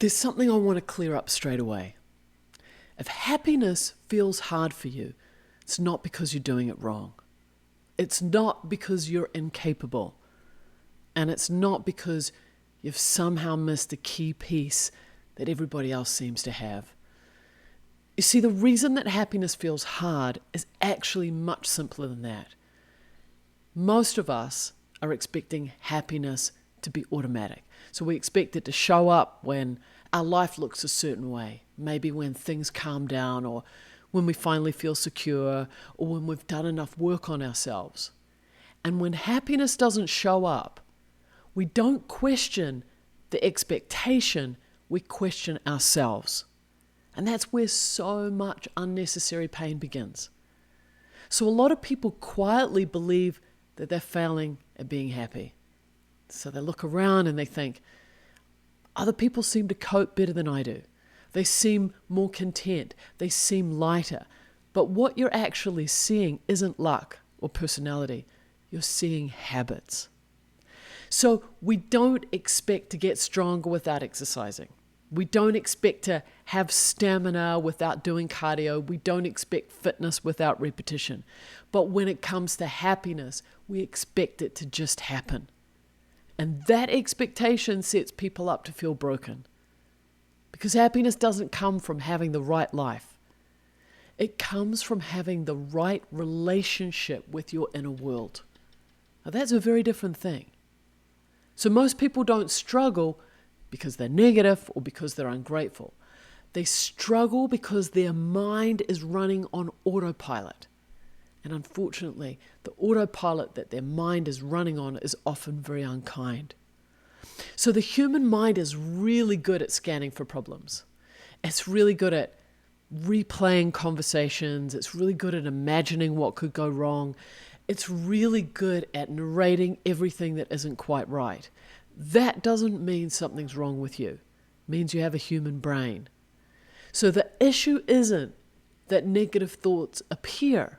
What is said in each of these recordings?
There's something I want to clear up straight away. If happiness feels hard for you, it's not because you're doing it wrong. It's not because you're incapable. And it's not because you've somehow missed a key piece that everybody else seems to have. You see, the reason that happiness feels hard is actually much simpler than that. Most of us are expecting happiness to be automatic. So we expect it to show up when our life looks a certain way, maybe when things calm down, or when we finally feel secure, or when we've done enough work on ourselves. And when happiness doesn't show up, we don't question the expectation, we question ourselves. And that's where so much unnecessary pain begins. So a lot of people quietly believe that they're failing at being happy. So they look around and they think, other people seem to cope better than I do. They seem more content. They seem lighter. But what you're actually seeing isn't luck or personality. You're seeing habits. So we don't expect to get stronger without exercising. We don't expect to have stamina without doing cardio. We don't expect fitness without repetition. But when it comes to happiness, we expect it to just happen. And that expectation sets people up to feel broken. Because happiness doesn't come from having the right life. It comes from having the right relationship with your inner world. Now that's a very different thing. So most people don't struggle because they're negative or because they're ungrateful. They struggle because their mind is running on autopilot. And unfortunately, the autopilot that their mind is running on is often very unkind. So the human mind is really good at scanning for problems. It's really good at replaying conversations. It's really good at imagining what could go wrong. It's really good at narrating everything that isn't quite right. That doesn't mean something's wrong with you. It means you have a human brain. So the issue isn't that negative thoughts appear.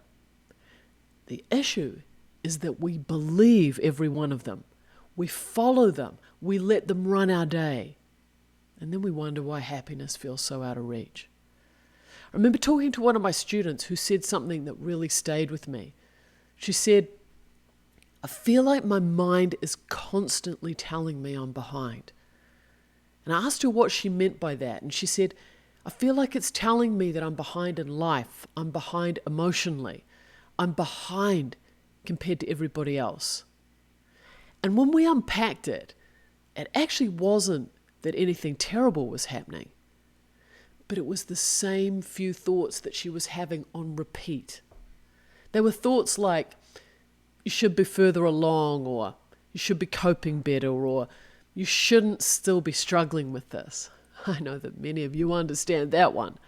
The issue is that we believe every one of them. We follow them. We let them run our day. And then we wonder why happiness feels so out of reach. I remember talking to one of my students who said something that really stayed with me. She said, I feel like my mind is constantly telling me I'm behind. And I asked her what she meant by that. And she said, I feel like it's telling me that I'm behind in life. I'm behind emotionally. I'm behind compared to everybody else. And when we unpacked it, it actually wasn't that anything terrible was happening, but it was the same few thoughts that she was having on repeat. They were thoughts like, you should be further along, or you should be coping better, or you shouldn't still be struggling with this. I know that many of you understand that one.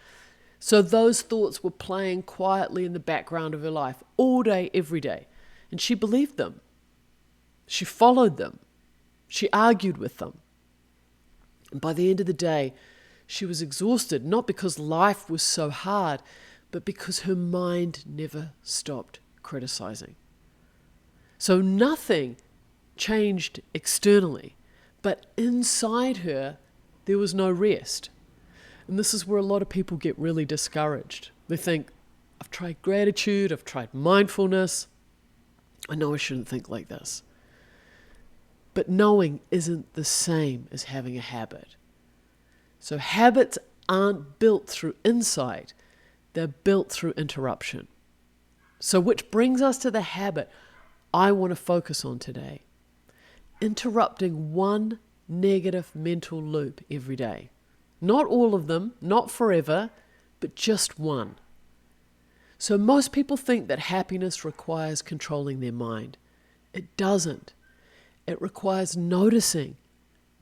So those thoughts were playing quietly in the background of her life all day, every day. And she believed them. She followed them. She argued with them. And by the end of the day, she was exhausted, not because life was so hard, but because her mind never stopped criticizing. So nothing changed externally, but inside her, there was no rest. And this is where a lot of people get really discouraged. They think, I've tried gratitude, I've tried mindfulness. I know I shouldn't think like this. But knowing isn't the same as having a habit. So habits aren't built through insight, they're built through interruption. So which brings us to the habit I want to focus on today. Interrupting one negative mental loop every day. Not all of them, not forever, but just one. So most people think that happiness requires controlling their mind. It doesn't. It requires noticing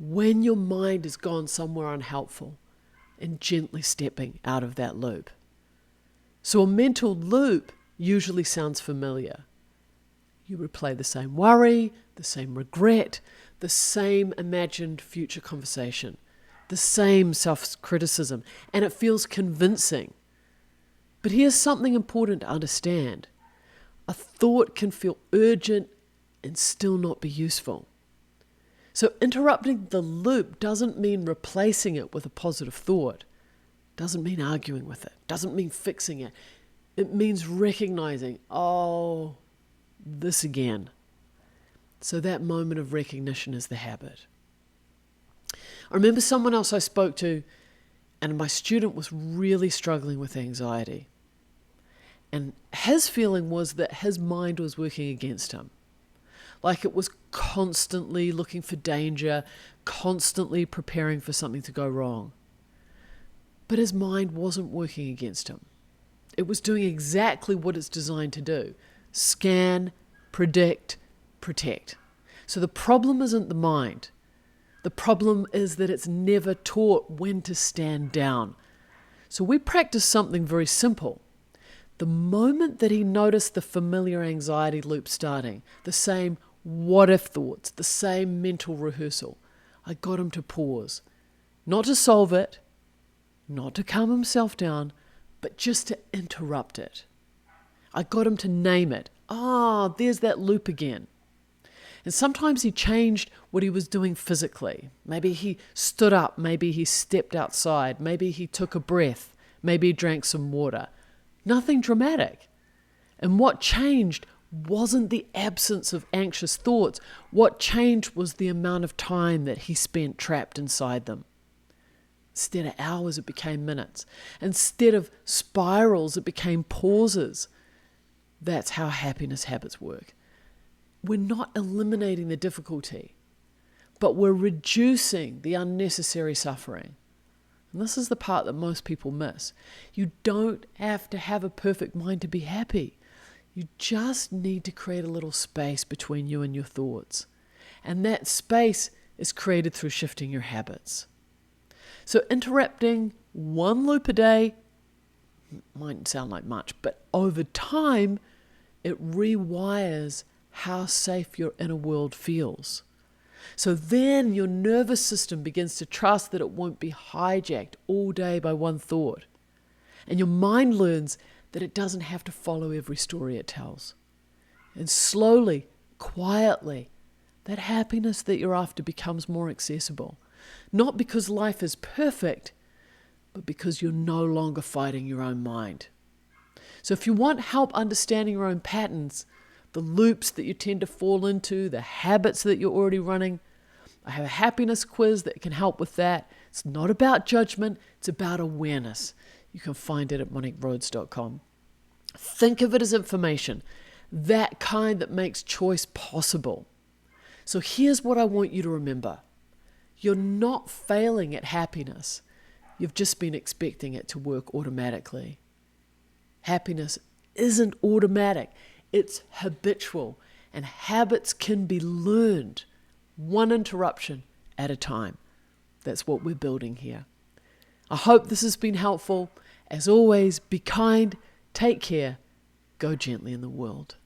when your mind has gone somewhere unhelpful and gently stepping out of that loop. So a mental loop usually sounds familiar. You replay the same worry, the same regret, the same imagined future conversation, the same self-criticism, and it feels convincing. But here's something important to understand. A thought can feel urgent and still not be useful. So interrupting the loop doesn't mean replacing it with a positive thought. Doesn't mean arguing with it. Doesn't mean fixing it. It means recognizing, oh, this again. So that moment of recognition is the habit. I remember someone else I spoke to, and my student was really struggling with anxiety. And his feeling was that his mind was working against him. Like it was constantly looking for danger, constantly preparing for something to go wrong. But his mind wasn't working against him. It was doing exactly what it's designed to do. Scan, predict, protect. So the problem isn't the mind. The problem is that it's never taught when to stand down. So we practice something very simple. The moment that he noticed the familiar anxiety loop starting, the same what if thoughts, the same mental rehearsal, I got him to pause. Not to solve it, not to calm himself down, but just to interrupt it. I got him to name it. There's that loop again. And sometimes he changed what he was doing physically. Maybe he stood up, maybe he stepped outside, maybe he took a breath, maybe he drank some water. Nothing dramatic. And what changed wasn't the absence of anxious thoughts. What changed was the amount of time that he spent trapped inside them. Instead of hours, it became minutes. Instead of spirals, it became pauses. That's how happiness habits work. We're not eliminating the difficulty, but we're reducing the unnecessary suffering. And this is the part that most people miss. You don't have to have a perfect mind to be happy. You just need to create a little space between you and your thoughts. And that space is created through shifting your habits. So interrupting one loop a day mightn't sound like much, but over time, it rewires how safe your inner world feels. So then your nervous system begins to trust that it won't be hijacked all day by one thought. And your mind learns that it doesn't have to follow every story it tells. And slowly, quietly, that happiness that you're after becomes more accessible. Not because life is perfect, but because you're no longer fighting your own mind. So if you want help understanding your own patterns, the loops that you tend to fall into, the habits that you're already running, I have a happiness quiz that can help with that. It's not about judgment, it's about awareness. You can find it at moniquerhodes.com. Think of it as information, that kind that makes choice possible. So here's what I want you to remember. You're not failing at happiness. You've just been expecting it to work automatically. Happiness isn't automatic. It's habitual, and habits can be learned one interruption at a time. That's what we're building here. I hope this has been helpful. As always, be kind, take care, go gently in the world.